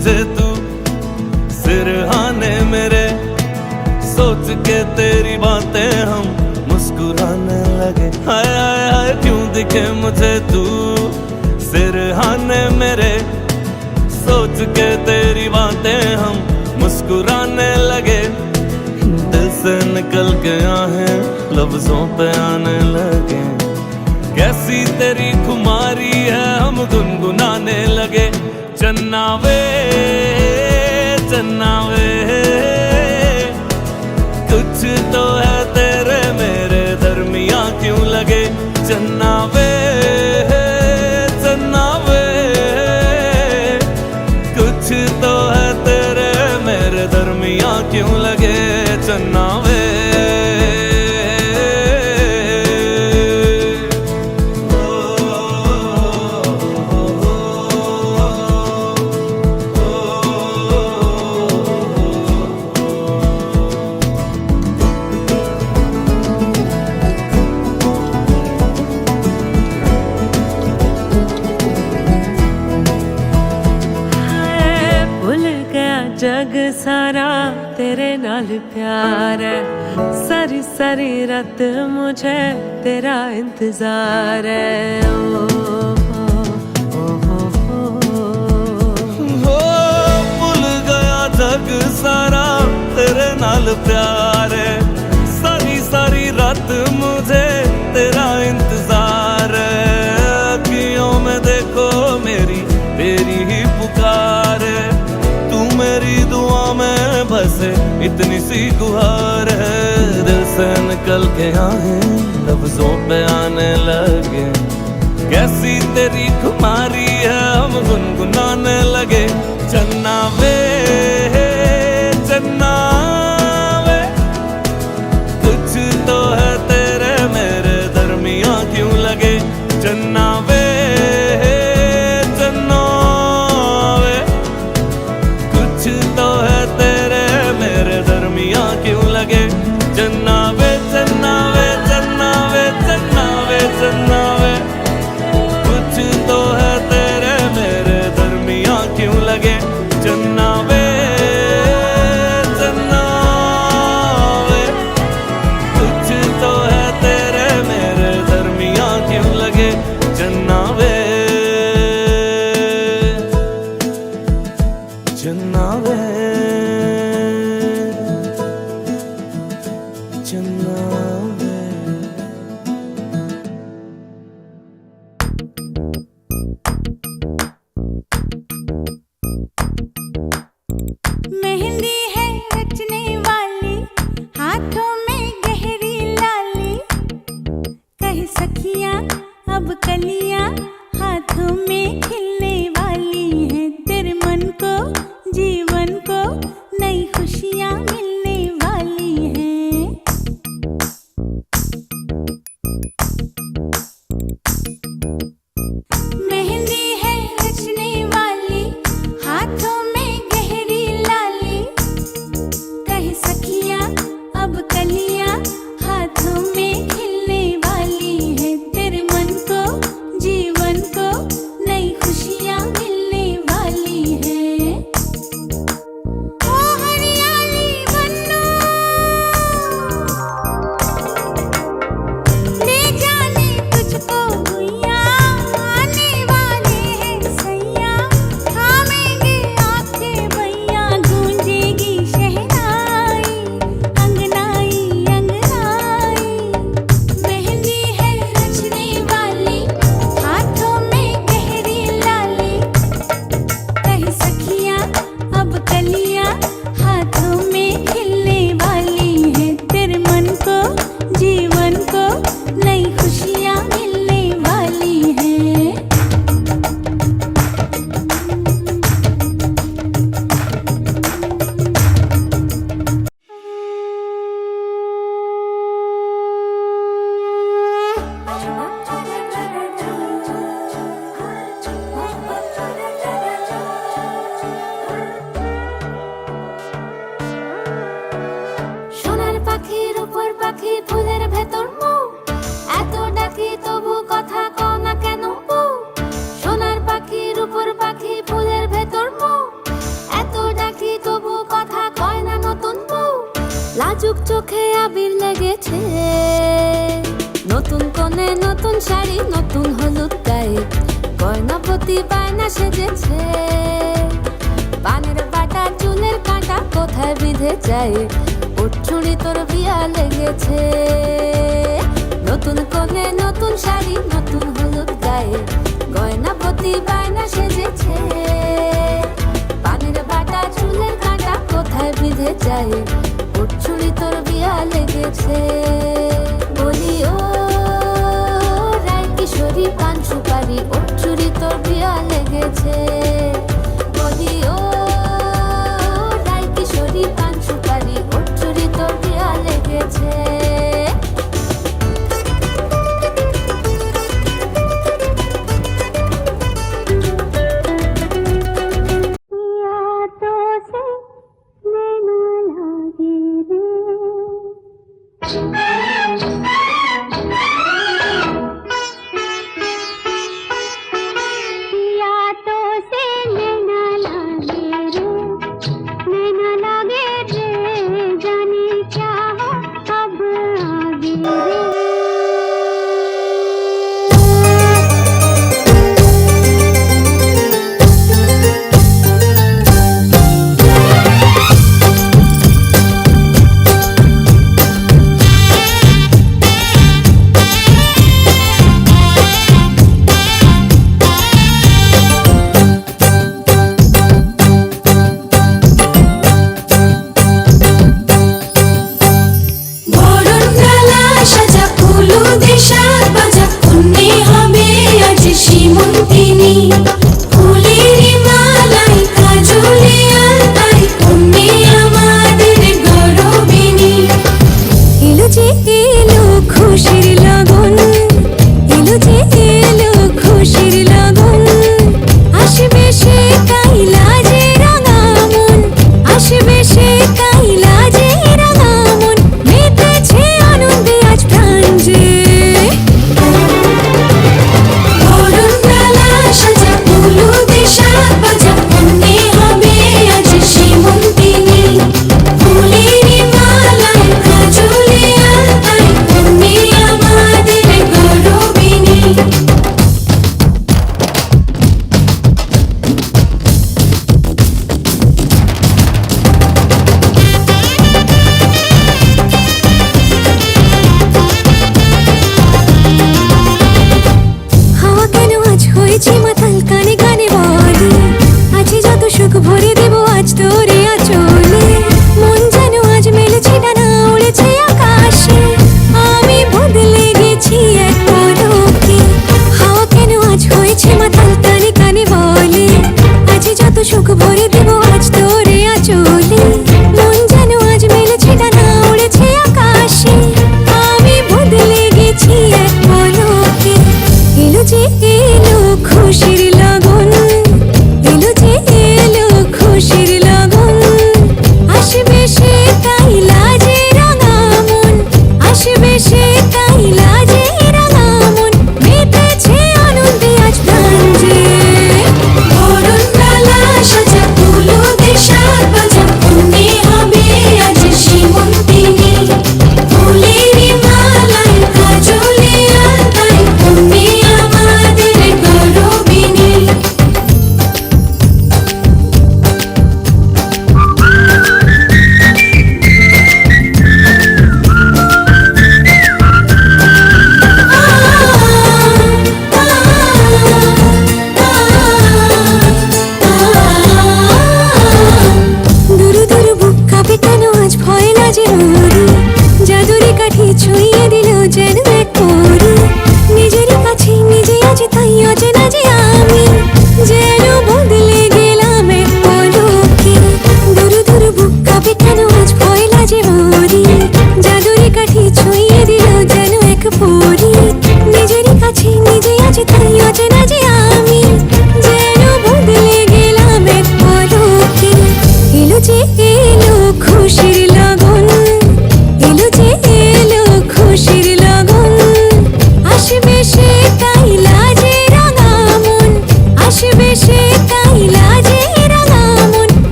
मुझे तू सिरहाने मेरे, सोच के तेरी बातें हम मुस्कुराने लगे। हाय हाय हाय क्यों दिखे मुझे तू सिरहाने मेरे, सोच के तेरी बातें हम मुस्कुराने लगे। दिल से निकल के आहें लफ्जों पे आने लगे। कैसी तेरी खुमारी है हम गुनगुनाने लगे। चन्ना वे चन्ना वे, कुछ तो है तेरे मेरे दरमियां क्यों लगे। चन्ना वे चन्ना वे, कुछ तो है तेरे मेरे दरमियां क्यों लगे। चन्ना वे जग सारा तेरे नाल प्यार है, सारी सारी रात मुझे तेरा इंतजार है। भूल गया जग सारा तेरे नाल प्यार है, सारी सारी रात मुझे तेरा इंतजार है। अखियों में देखो मेरी तेरी ही पुकार है, मेरी दुआ में बस इतनी सी गुहार है। दिल से निकल के आहें लफ्जों पे आने लगे। कैसी तेरी खुमारी है हम गुनगुनाने लगे। चन्ना वे चन्ना वे, कुछ तो है तेरे मेरे दरमियां क्यों लगे। चन्ना वे क्यों लगे। चन्ना वे चन्ना वे चन्ना वे चन्ना वे चन्ना वे, कुछ तो है तेरे मेरे दरमियां क्यों लगे। चन्ना वे चन्ना वे, कुछ तो है तेरे मेरे दरमियां क्यों लगे। चन्ना वे चन्ना वे मेहंदी है रचने वाली, हाथों में गहरी लाली, कह सखियां अब कलियां हाथों में खिलने वाली हैं। तेरे मन को जीवन को नई खुशियां मिलने वाली हैं। मेहंदी है रचने वाली, हाथों में गहरी लाली, कह सखियां अब कलियां हाथों में खिलने वाली है। तेरे मन को जीवन को नई खुशियां मिलने वाली है। ओ हरियाली बन्नो ले जाने तुझको भुइयां, आने वाले हैं सैया, थामेंगे आंखें भैया, गूंजेगी शहनाई अंगनाई अंगनाई। मेहंदी है रचने वाली, हाथों में गहरी लाली, कह सखियां अब कलियां हाथों में खिलने वाली है। तेरे मन को जीवन को नई खुशियां मिलने वाली है। সোনার পাখির উপর পাখি ফুলের ভেতর মৌ, এত ডাকি তবু কথা কও না কেন বউ। সোনার পাখির উপর পাখি ফুলের ভেতর মৌ, আবির লেগেছে, নতুন কোণে নতুন শাড়ি নতুন হলুদ গায়ে, গয়নাপতি বায়না সেজেছে। পানের বাটা চুলের কাঁটা কোথায় বিঁধে যায়, ওর চুড়ি তোর বিয়া লেগেছে। নতুন কোণে নতুন শাড়ি নতুন হলুদ গায়ে, গয়নাপতি বায়না সেজেছে। পানের বাটা চুলের কাঁটা কোথায় বিঁধে যায়, ওর চুড়ি তোর বিয়া লেগেছে। বলি ও রায় কিশোরী পান সুপারি, ওর চুড়ি তোর বিয়া লেগেছে। বলি ও রায় কিশোরী পান সুপারি, ওর চুড়ি তোর বিয়া লেগেছে।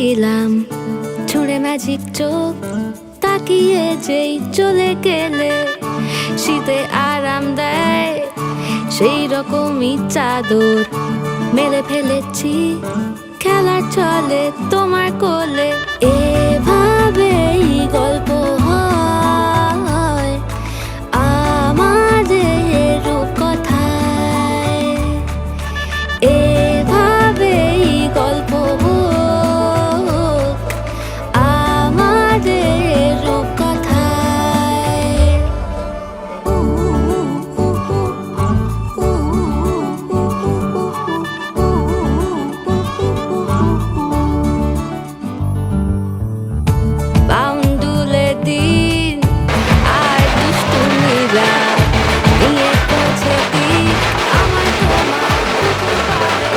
ছিলাম, ছুঁড়ে ম্যাজিক চোখ তাকিয়ে যেই চলে গেলে, শীতে আরাম দেয় সেই রকমই চাদর মেলে ফেলেছি খেলার চলে তোমার কোলে। এভাবেই গল্প হয় আমাদের রূপকথায়, এভাবেই গল্প হোক আমাদের রূপকথায়। বাউন্ডুলে দিন আর দুষ্টু নীলা নিয়ে পৌঁছে দিন আমার তোমার পুতুল পাড়ে।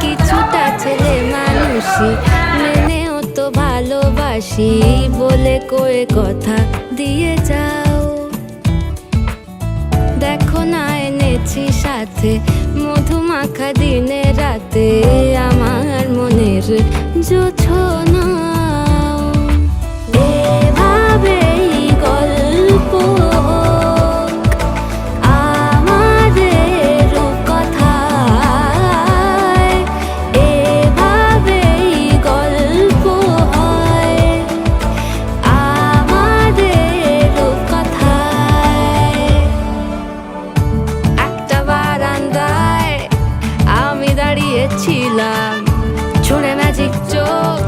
কিছুটা ছেলে মানুষই মেনেও তো ভালোবাসি বলে কয়ে কথা দিয়ে যাও। দেখো না এনেছি সাথে মধুমাখা দিনে রাতে আমার মনের জোছনা। এভাবেই গল্প আমাদের রূপকথায়, এভাবেই গল্প হয় আমাদের রূপকথায়। একটা বারান্দায় আমি দাঁড়িয়েছিলাম, ছুঁড়ে ম্যাজিক চোখ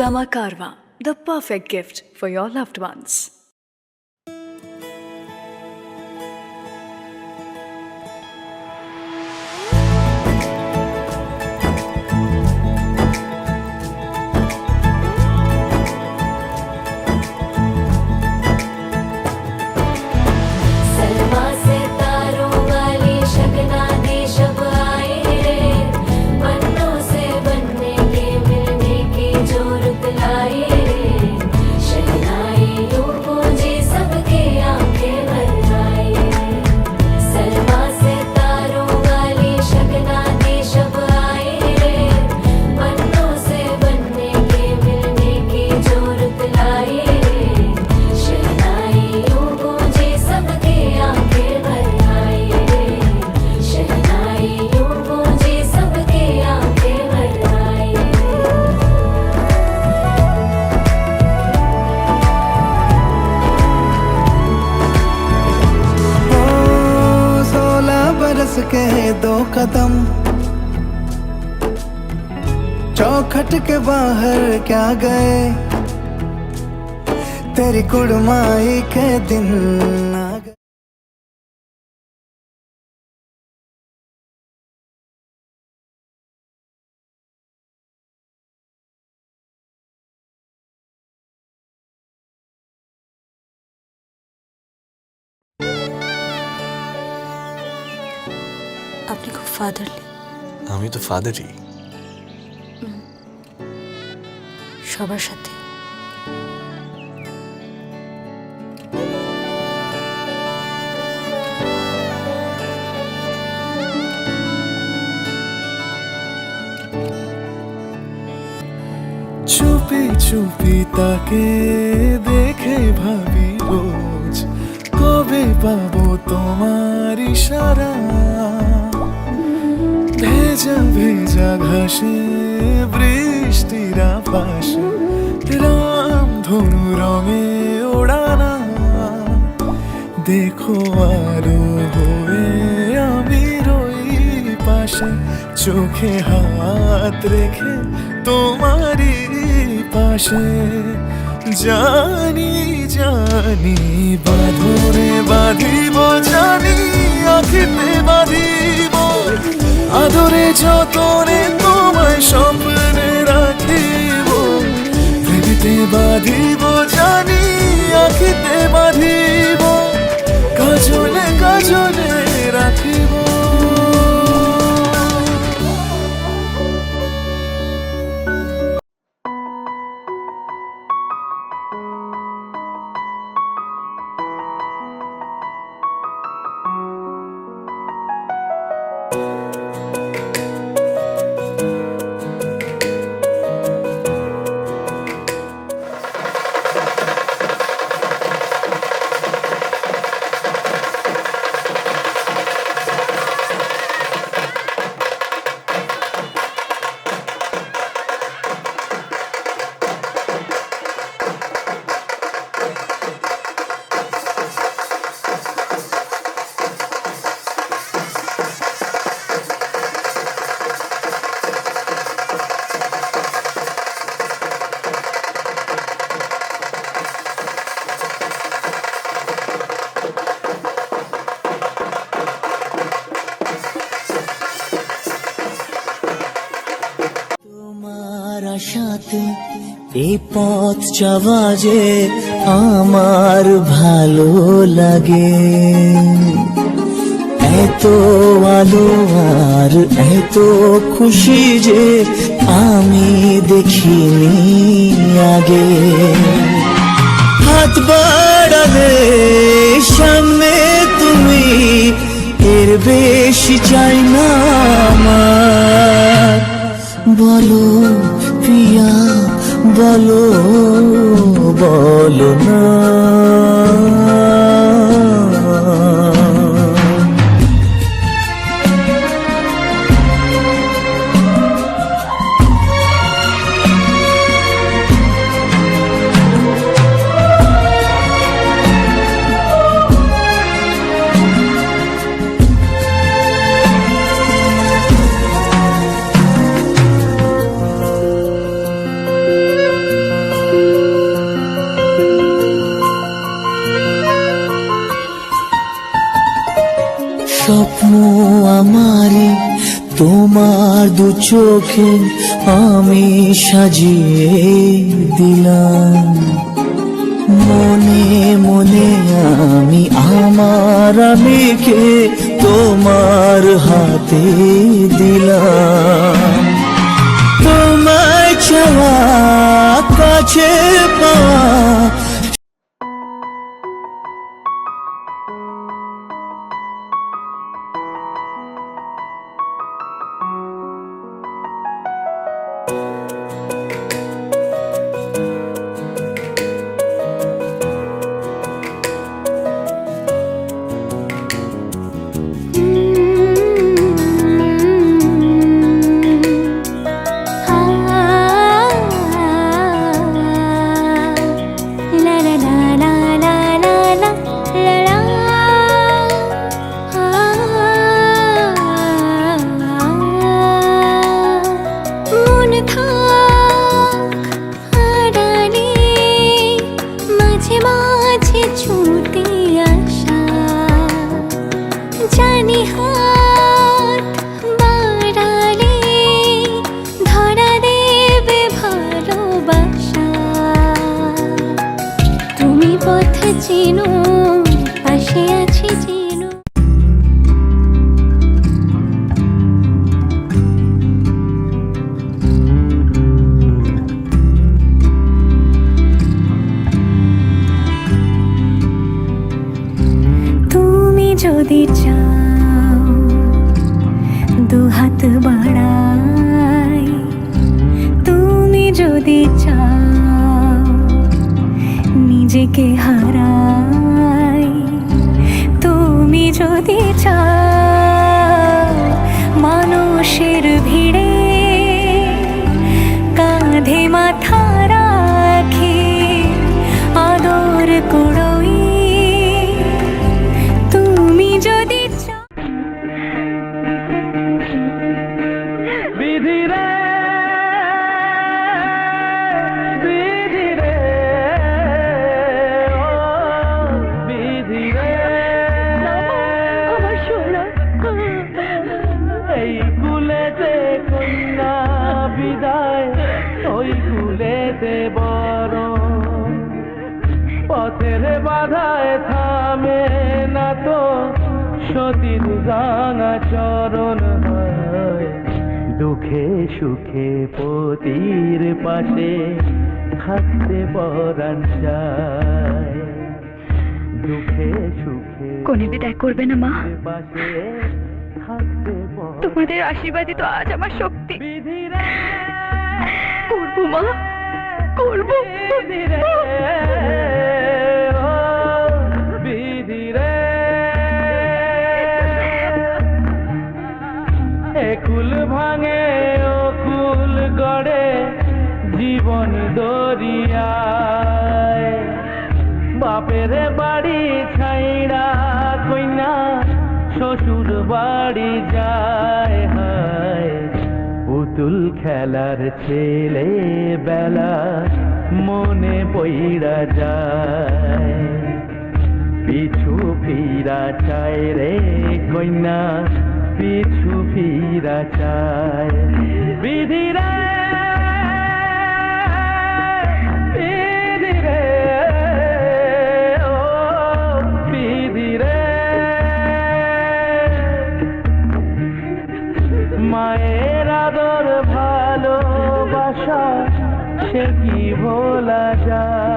Dama Karwa, the perfect gift for your loved ones. Salma से तारों वाली शगना दे शब आए रे पन्नों से बनने के मिलने की जो रुत लाए रे शहनाई यूं गूंजे सबके आंखें भर आए सलमा से तारों वाली शगना दे शब आए रे पन्नों से बनने के मिलने की जो रुत लाए रे शहनाई यूं गूंजे सबके आंखें भर आए शहनाई यूं गूंजे सबके आंखें भर आए ओ 16 बरस के 2 कदम चौखट के बाहर क्या गए तेरी कुड़माई के दिन आ गए। আপনি খুব ফাদারলি। আমি তো ফাদারই। সবার সাথে। চুপি চুপি তাকে দেখে ভাবি রোজ কবে পাবো তোমার ইশারা ভেজা ভেজা ঘাসে বৃষ্টির আভাসে রাম ধনু রঙে ওড়ানা দেখো আলো হয়ে আমি রই পাশে চোখে হাত রেখে তোমারই পাশে জানি জানি বাঁধরে বাঁধিব জানি আখিতে বাঁধিব আদরে যতনে তোমায় স্বপ্নে রাখিব প্রেমেতে বাঁধিব জানি আখিতে বাঁধিব কাজলে কাজলে রাখিব সাথে এই পথ যাওয়া যে আমার ভালো লাগে এত আলো আর এত খুশি যে আমি দেখিনি আগে হাত বাড়ালে সামনে তুমি এর বেশি চাই না আমার বলো প্রিয়া বলো বলো না দু চোখে আমি সাজিয়ে দিলাম, মনে মনে আমি আমার আমিকে তোমার হাতে দিলাম। তোমায় চাওয়া কাছে পাওয়া জানি হাত বাড়ালে ধরা দেবে ভালোবাসা। তুমি পথ চেনো, পাশে আছি চেনো। তুমি যদি চাও দু হাত বাড়াই, তুমি যদি চাও নিজেকে হারাই, তুমি যদি চাও মানুষের ভিড়ে কাঁধে মাথা রাখি আদর কুড়োই, তুমি যদি চাও। বিধি রে বিধি রে ও বিধি রে আমার সোনা, এই কুলেতে কন্যা বিদায়, ওই কুলেতে বরণ, পথের বাধায় থামে না তো সতীর রাঙা চরণ হয়। দুঃখে সুখে পতির পাশে থাকতে পরাণ চায়, দুঃখে সুখে কোনে বিদায় করবে না মা, পাশে থাকতে পরাণ। তোমাদের আশীর্বাদই তো আজ আমার শক্তি। বিধি রে করবো মা, করবো। বিধি রে ও বিধি রে একুল ভাঙে ও কুল গড়ে জীবন দরিয়ায়, বাপের বাড়ি ছাইড়া কইনা শ্বশুর বাড়ি যায় হায়। পুতুল খেলার ছেলে বেলা মনে পইড়া যায়, পিছু ফিরা চায় রে কইনা পিছু ফিরা চায়। বিধি রে বিধি রে ও বিধি রে মায়ের আদর ভালোবাসা সে কি ভোলা যায়।